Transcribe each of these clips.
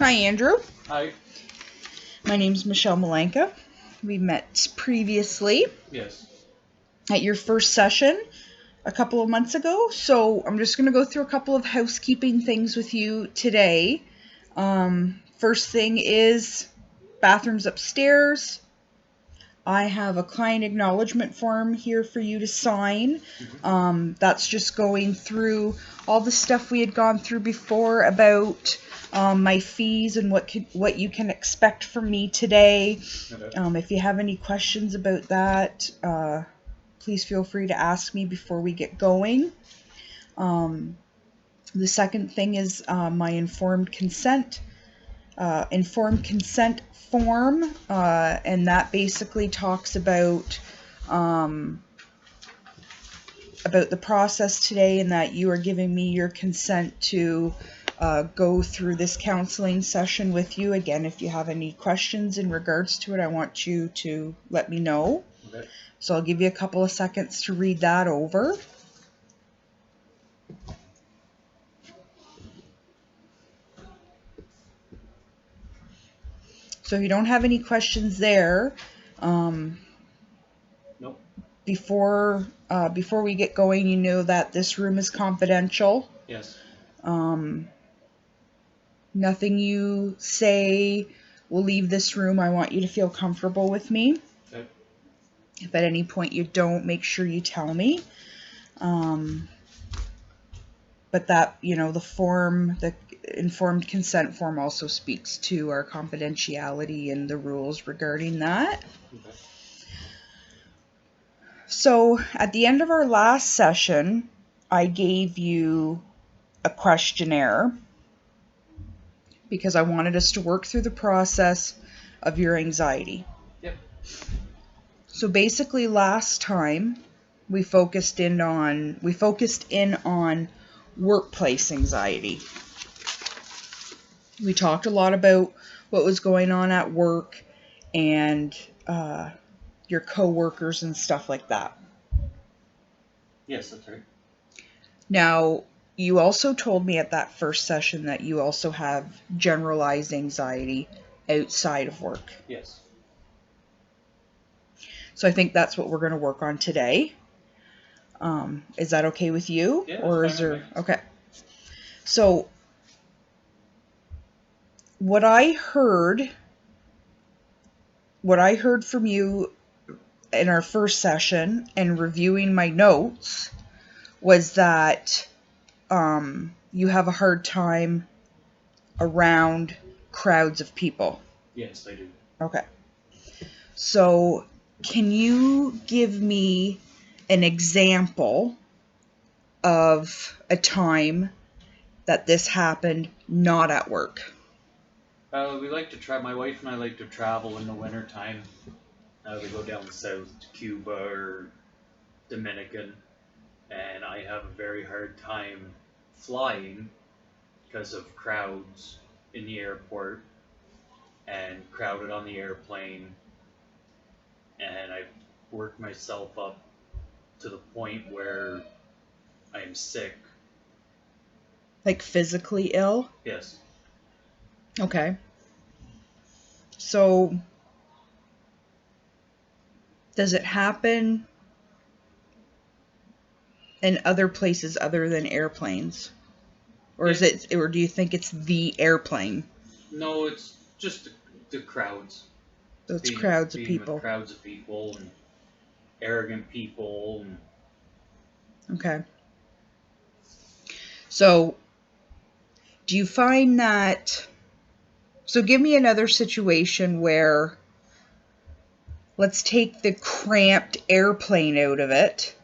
Hi, Andrew. Hi. My name's Michelle Malenka. We met previously Yes. at your first session a couple of months ago, so I'm just going to go through a couple of housekeeping things with you today. First thing is bathrooms upstairs. I have a client acknowledgement form here for you to sign. That's just going through all the stuff we had gone through before about my fees and what you can expect from me today. Okay. If you have any questions about that, please feel free to ask me before we get going. The second thing is my informed consent form, and that basically talks about the process today, and that you are giving me your consent to go through this counseling session with you. Again, if you have any questions in regards to it, I want you to let me know. Okay. So I'll give you a couple of seconds to read that over. So if you don't have any questions there, Nope. before we get going, you know that this room is confidential. Yes. Nothing you say will leave this room. I want you to feel comfortable with me. Okay. If at any point you don't, make sure you tell me. But that, the informed consent form also speaks to our confidentiality and the rules regarding that. Okay. So at the end of our last session, I gave you a questionnaire because I wanted us to work through the process of your anxiety. Yep. So basically last time we focused in on workplace anxiety. We talked a lot about what was going on at work and your coworkers and stuff like that. Yes, that's right. Now, you also told me at that first session that you also have generalized anxiety outside of work. Yes. So I think that's what we're going to work on today. Is that okay with you? Yeah, Or that's is fine there... with me. Okay. So what I heard from you in our first session and reviewing my notes was that you have a hard time around crowds of people. Yes, I do. Okay. So can you give me an example of a time that this happened not at work? My wife and I like to travel in the wintertime. We go down south to Cuba or Dominican, and I have a very hard time flying because of crowds in the airport and crowded on the airplane, and I work myself up to the point where I am sick. Like physically ill? Yes. Okay. So does it happen in other places other than airplanes? Or do you think it's the airplane? No, it's just the crowds. Those Being crowds of being with people. crowds of people and arrogant people and Okay. So do you find that... So give me another situation where, let's take the cramped airplane out of it.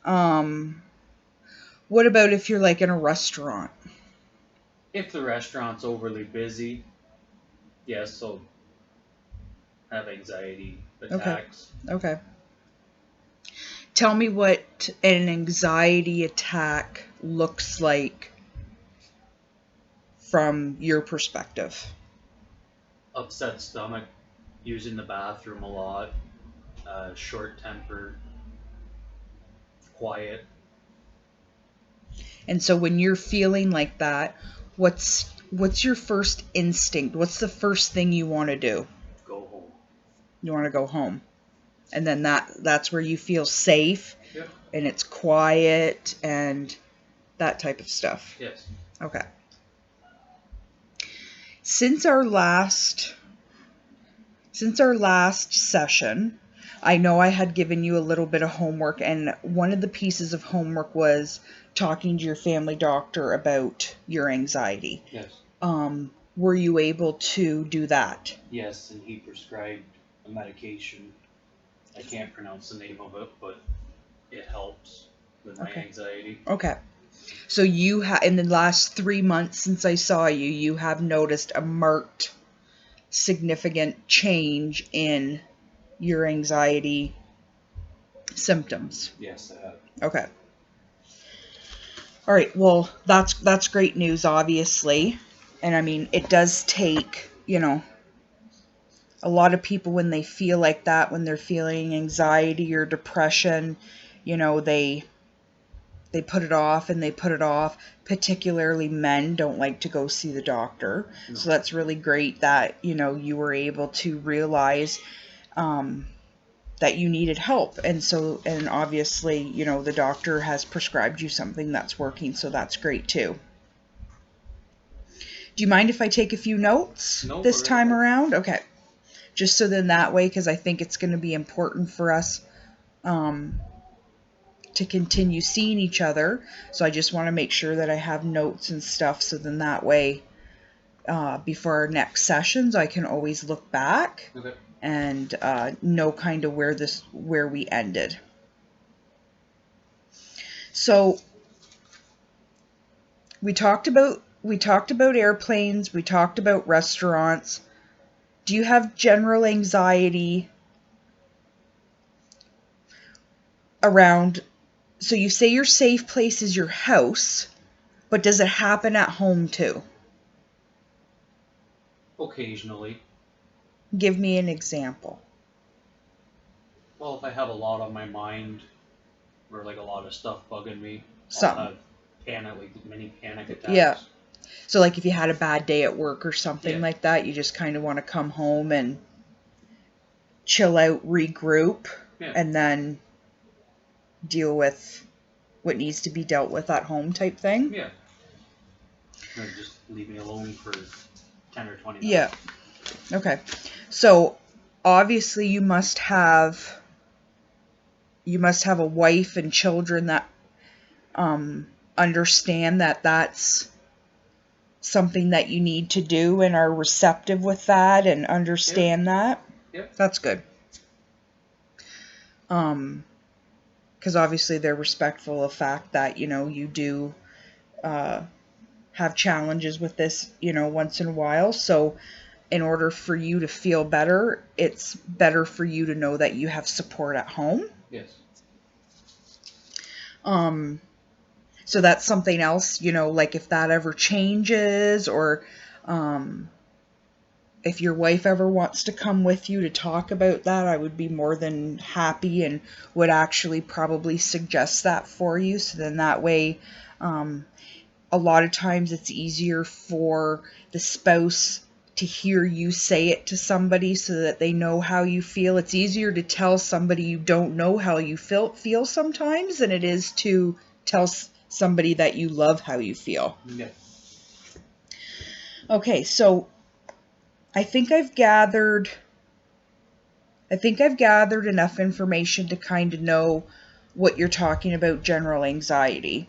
What about if you're like in a restaurant? if the restaurant's overly busy, yes, I'll have anxiety attacks. Okay. Tell me what an anxiety attack looks like from your perspective. Upset stomach, using the bathroom a lot, short temper, quiet. And so when you're feeling like that, what's what's your first instinct? What's the first thing you want to do? Go home. You want to go home. And then that's where you feel safe. Yep. And it's quiet and that type of stuff. Yes. Okay. Since our last session, I know I had given you a little bit of homework, and one of the pieces of homework was talking to your family doctor about your anxiety. Yes. Were you able to do that? Yes, and he prescribed a medication. I can't pronounce the name of it, but it helps with my anxiety. Okay. So you in the last 3 months since I saw you, you have noticed a marked, significant change in your anxiety symptoms. Yes, I have. Okay. All right. Well, that's great news, obviously. And I mean, it does take, a lot of people when they feel like that, when they're feeling anxiety or depression, they put it off and they put it off. Particularly men don't like to go see the doctor. No. So that's really great that, you were able to realize that you needed help. And obviously, the doctor has prescribed you something that's working. So that's great too. Do you mind if I take a few notes this time around? Okay. Just so then that way, because I think it's going to be important for us to continue seeing each other. So I just want to make sure that I have notes and stuff. So then that way, before our next sessions, I can always look back and know kind of where we ended. So we talked about airplanes. We talked about restaurants. Do you have general anxiety around? So you say your safe place is your house, but does it happen at home too? Occasionally. Give me an example. Well, if I have a lot on my mind, or like a lot of stuff bugging me, Something. I'll have mini panic attacks. Yeah. So like if you had a bad day at work or something like that, you just kind of want to come home and chill out, regroup, and then deal with what needs to be dealt with at home type thing. Yeah. Or just leave me alone for 10 or 20 minutes. Yeah. Okay. So obviously you must have a wife and children that understand that that's something that you need to do and are receptive with that and understand that. Yep. That's good. Because obviously they're respectful of the fact that, you do have challenges with this, once in a while. So in order for you to feel better, it's better for you to know that you have support at home. Yes. So that's something else, like if that ever changes or if your wife ever wants to come with you to talk about that, I would be more than happy and would actually probably suggest that for you. So then that way, a lot of times it's easier for the spouse to hear you say it to somebody so that they know how you feel. It's easier to tell somebody you don't know how you feel sometimes than it is to tell somebody that you love how you feel. Yeah. Okay, so I think I've gathered enough information to kind of know what you're talking about, general anxiety.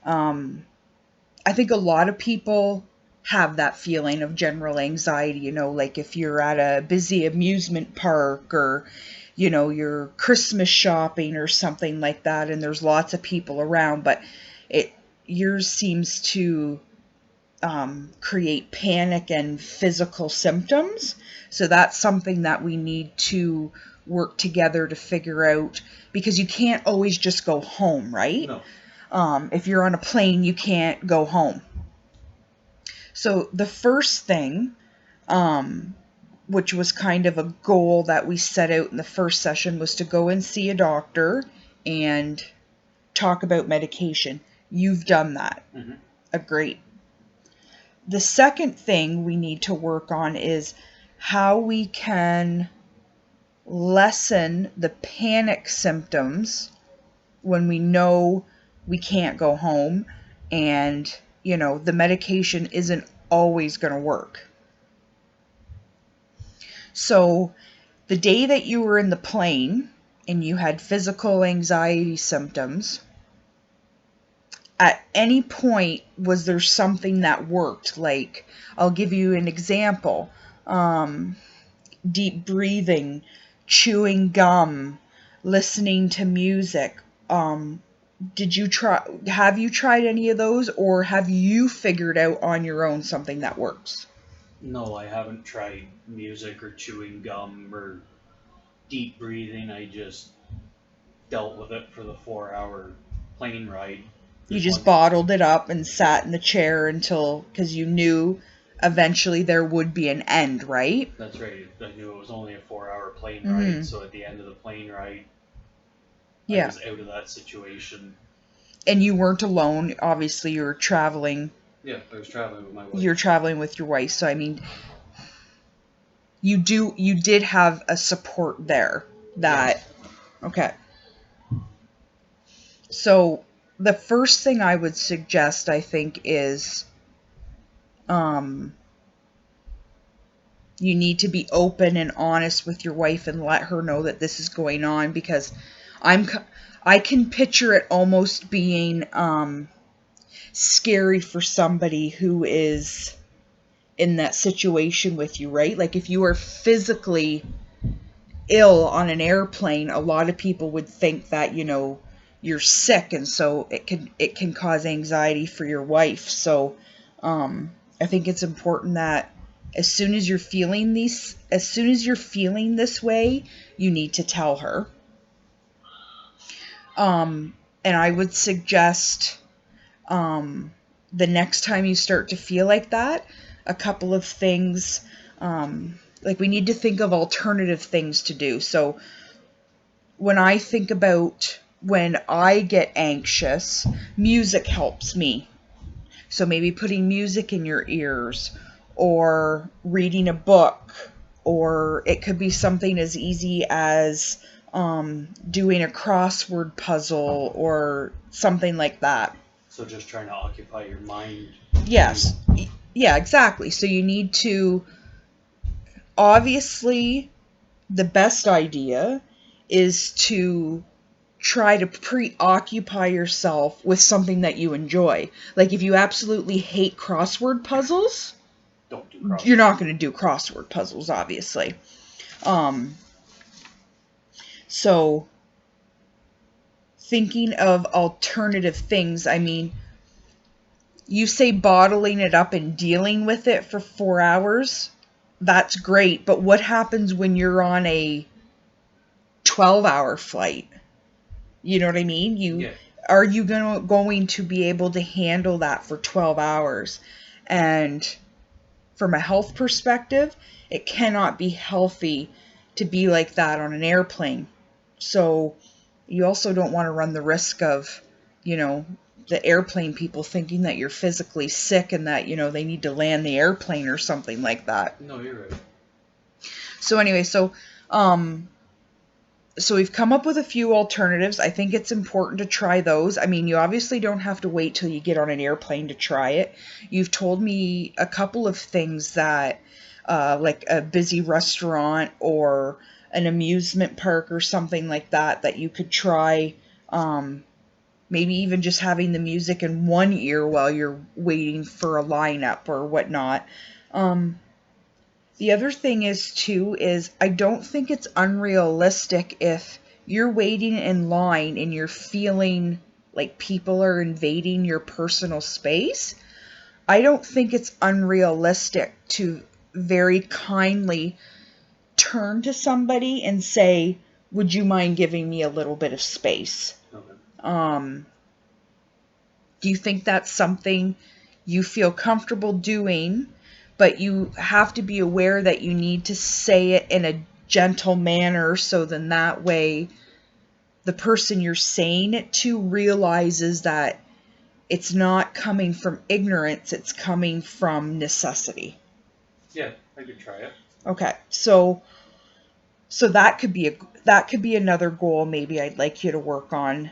I think a lot of people have that feeling of general anxiety, like if you're at a busy amusement park or, you're Christmas shopping or something like that and there's lots of people around, but yours seems to create panic and physical symptoms. So that's something that we need to work together to figure out, because you can't always just go home, right? No. If you're on a plane, you can't go home. So the first thing, which was kind of a goal that we set out in the first session, was to go and see a doctor and talk about medication. You've done that. Mm-hmm. Great. The second thing we need to work on is how we can lessen the panic symptoms when we know we can't go home and, the medication isn't always going to work. So the day that you were in the plane and you had physical anxiety symptoms, at any point was there something that worked? Like, I'll give you an example. Deep breathing, chewing gum, listening to music. Have you tried any of those, or have you figured out on your own something that works? No, I haven't tried music or chewing gum or deep breathing. I just dealt with it for the 4-hour plane ride. You just bottled it up and sat in the chair because you knew eventually there would be an end, right? That's right. I knew it was only a 4-hour plane ride, so at the end of the plane ride, I was out of that situation. And you weren't alone. Obviously, you were traveling. Yeah, I was traveling with my wife. You're traveling with your wife, so I mean, you did have a support there. Yes. Okay. So the first thing I would suggest, I think, is you need to be open and honest with your wife and let her know that this is going on, because I can picture it almost being scary for somebody who is in that situation with you, right? Like, if you are physically ill on an airplane, a lot of people would think that, you're sick, and so it can cause anxiety for your wife. So I think it's important that as soon as you're feeling this way, you need to tell her. And I would suggest the next time you start to feel like that, a couple of things, like we need to think of alternative things to do. So when I think about when I get anxious, music helps me. So maybe putting music in your ears, or reading a book, or it could be something as easy as doing a crossword puzzle or something like that. So just trying to occupy your mind. Yes. Yeah, exactly. So you need to, obviously, the best idea is to try to preoccupy yourself with something that you enjoy. Like, if you absolutely hate crossword puzzles, don't do crossword. You're not going to do crossword puzzles, obviously. So thinking of alternative things, I mean, you say bottling it up and dealing with it for 4 hours, that's great, but what happens when you're on a 12-hour flight? You know what I mean? Are you going to be able to handle that for 12 hours? And from a health perspective, it cannot be healthy to be like that on an airplane. So you also don't want to run the risk of, the airplane people thinking that you're physically sick and that, they need to land the airplane or something like that. No, you're right. So anyway, so we've come up with a few alternatives. I think it's important to try those. I mean, you obviously don't have to wait till you get on an airplane to try it. You've told me a couple of things that, like a busy restaurant or an amusement park or something like that you could try. Maybe even just having the music in one ear while you're waiting for a lineup or whatnot. The other thing is I don't think it's unrealistic if you're waiting in line and you're feeling like people are invading your personal space. I don't think it's unrealistic to very kindly turn to somebody and say, would you mind giving me a little bit of space? Okay. Do you think that's something you feel comfortable doing? But you have to be aware that you need to say it in a gentle manner, so then that way the person you're saying it to realizes that it's not coming from ignorance, it's coming from necessity. Yeah, I could try it. Okay, so that could be another goal maybe I'd like you to work on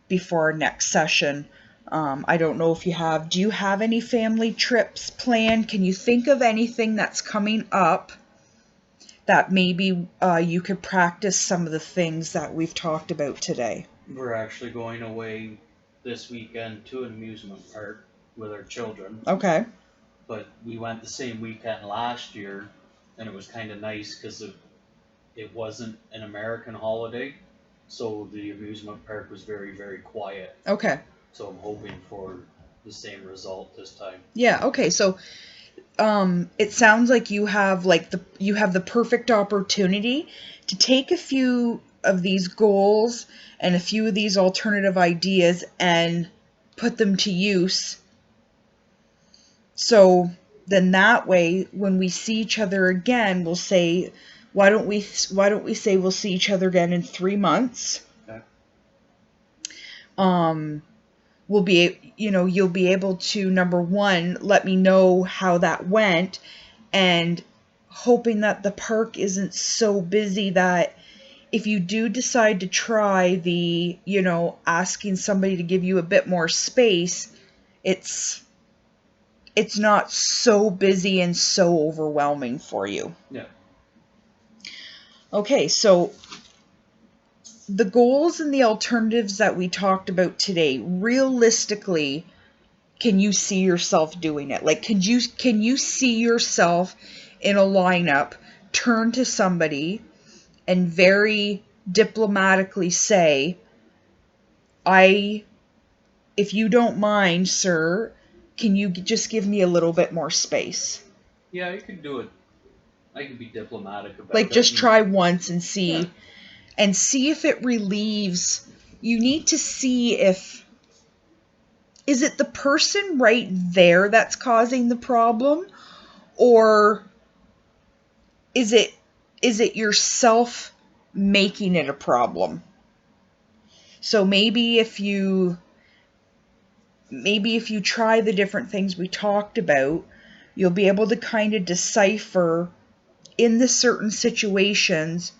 before our next session. I don't know if do you have any family trips planned? Can you think of anything that's coming up that maybe you could practice some of the things that we've talked about today? We're actually going away this weekend to an amusement park with our children. Okay. But we went the same weekend last year, and it was kind of nice because it wasn't an American holiday, so the amusement park was very, very quiet. Okay. So I'm hoping for the same result this time. Yeah, okay. So it sounds like you have the perfect opportunity to take a few of these goals and a few of these alternative ideas and put them to use. So then that way, when we see each other again, we'll say, why don't we say we'll see each other again in 3 months? Okay. You'll be able to, number one, let me know how that went, and hoping that the park isn't so busy that if you do decide to try the, asking somebody to give you a bit more space, it's not so busy and so overwhelming for you. Yeah. Okay, so the goals and the alternatives that we talked about today, realistically, can you see yourself doing it? Like, can you see yourself in a lineup, turn to somebody and very diplomatically say, if you don't mind, sir, can you just give me a little bit more space? Yeah, I could do it. I can be diplomatic about it. Like, just try once and see. Yeah. And see if it relieves. You need to see is it the person right there that's causing the problem? Or is it yourself making it a problem? So maybe if you try the different things we talked about, you'll be able to kind of decipher in the certain situations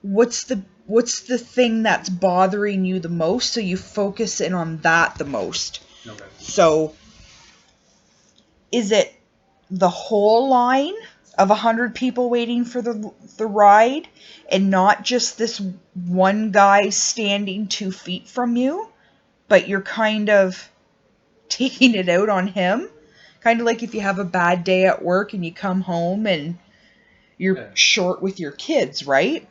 what's the thing that's bothering you the most, so you focus in on that the most. Okay. So is it the whole line of 100 people waiting for the ride and not just this one guy standing 2 feet from you, but you're kind of taking it out on him? Kind of like if you have a bad day at work and you come home and you're short with your kids, right?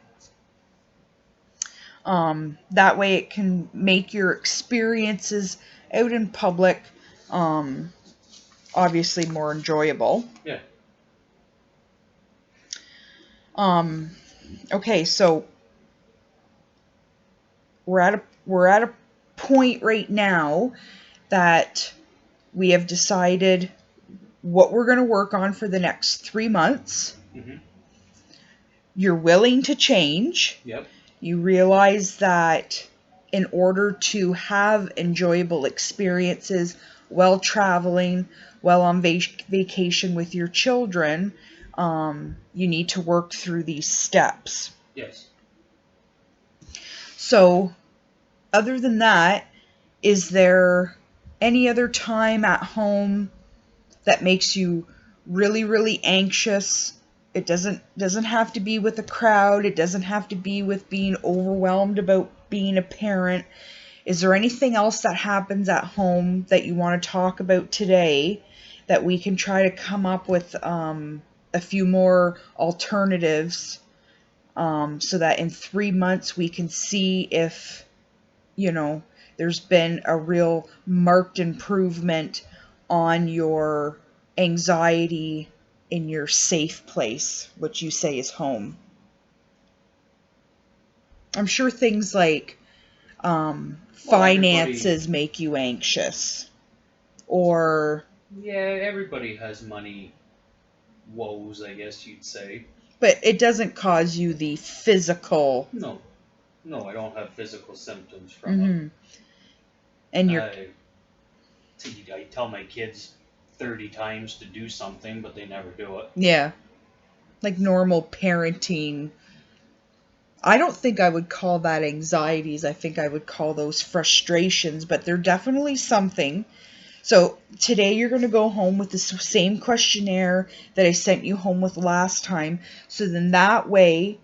That way it can make your experiences out in public obviously more enjoyable. Yeah. Okay, so we're at a point right now that we have decided what we're going to work on for the next 3 months. Mm-hmm. You're willing to change. Yep. You realize that in order to have enjoyable experiences while traveling, while on vacation with your children, you need to work through these steps. Yes. So, other than that, is there any other time at home that makes you really, really anxious? It doesn't have to be with a crowd. It doesn't have to be with being overwhelmed about being a parent. Is there anything else that happens at home that you want to talk about today that we can try to come up with a few more alternatives so that in 3 months we can see if, there's been a real marked improvement on your anxiety in your safe place, which you say is home. I'm sure things like finances make you anxious, or everybody has money woes, I guess you'd say. But it doesn't cause you the physical. No, I don't have physical symptoms from it. And you're I tell my kids 30 times to do something, but they never do it. yeah, like normal parenting. I don't think I would call that anxieties. I think I would call those frustrations, but they're definitely something. So today you're going to go home with the same questionnaire that I sent you home with last time. So then that way,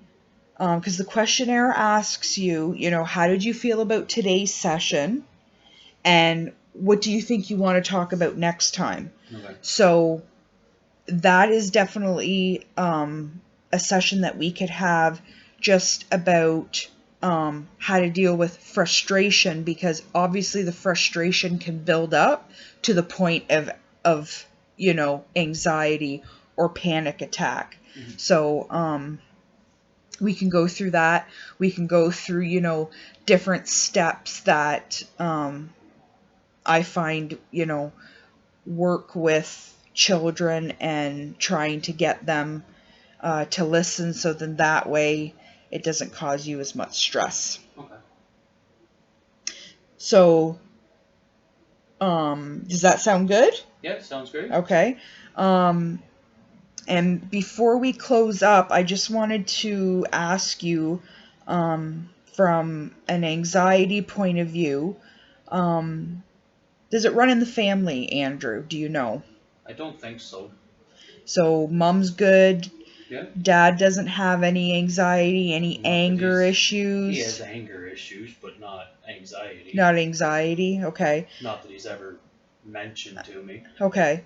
because the questionnaire asks you, how did you feel about today's session? And what do you think you want to talk about next time? Okay. So that is definitely a session that we could have just about how to deal with frustration, because obviously the frustration can build up to the point of anxiety or panic attack. Mm-hmm. So we can go through that. We can go through different steps that I find work with children and trying to get them to listen, so then that way it doesn't cause you as much stress. Okay. So, does that sound good? Yeah, sounds great. Okay. And before we close up, I just wanted to ask you, from an anxiety point of view, does it run in the family, Andrew? Do you know? I don't think so. So mom's good. Yeah. Dad doesn't have any anxiety, any anger issues. He has anger issues, but not anxiety. Not anxiety, okay. Not that he's ever mentioned to me. Okay.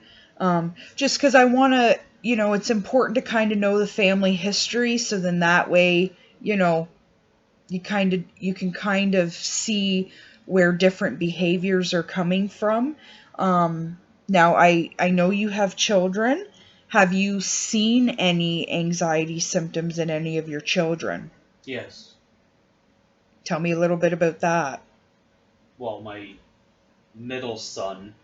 Just because I want to, it's important to kind of know the family history, so then that way, you can kind of see where different behaviors are coming from. Now, I know you have children. Have you seen any anxiety symptoms in any of your children? Yes. Tell me a little bit about that. Well, my middle son,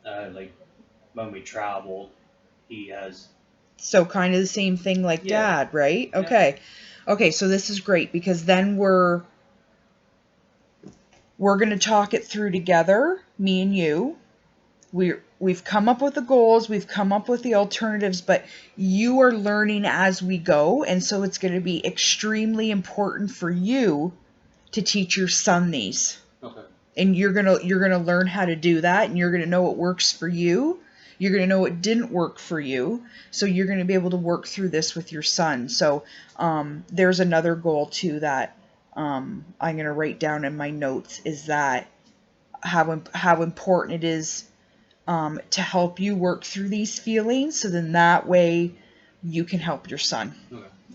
when we travel, he has... So kind of the same thing like Dad, right? Yeah. Okay. Okay, so this is great, because then we're going to talk it through together, me and you. We've come up with the goals, we've come up with the alternatives, but you are learning as we go, and so it's going to be extremely important for you to teach your son these. Okay. And you're going to learn how to do that, and you're going to know what works for you. You're going to know what didn't work for you. So you're going to be able to work through this with your son. So there's another goal too that I'm going to write down in my notes, is that how important it is to help you work through these feelings, so then that way you can help your son.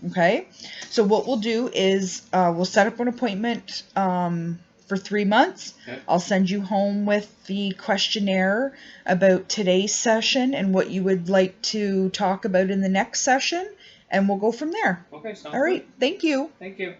Okay? So what we'll do is we'll set up an appointment for 3 months. Okay. I'll send you home with the questionnaire about today's session and what you would like to talk about in the next session, and we'll go from there. Okay, sounds all right. good. Thank you. Thank you.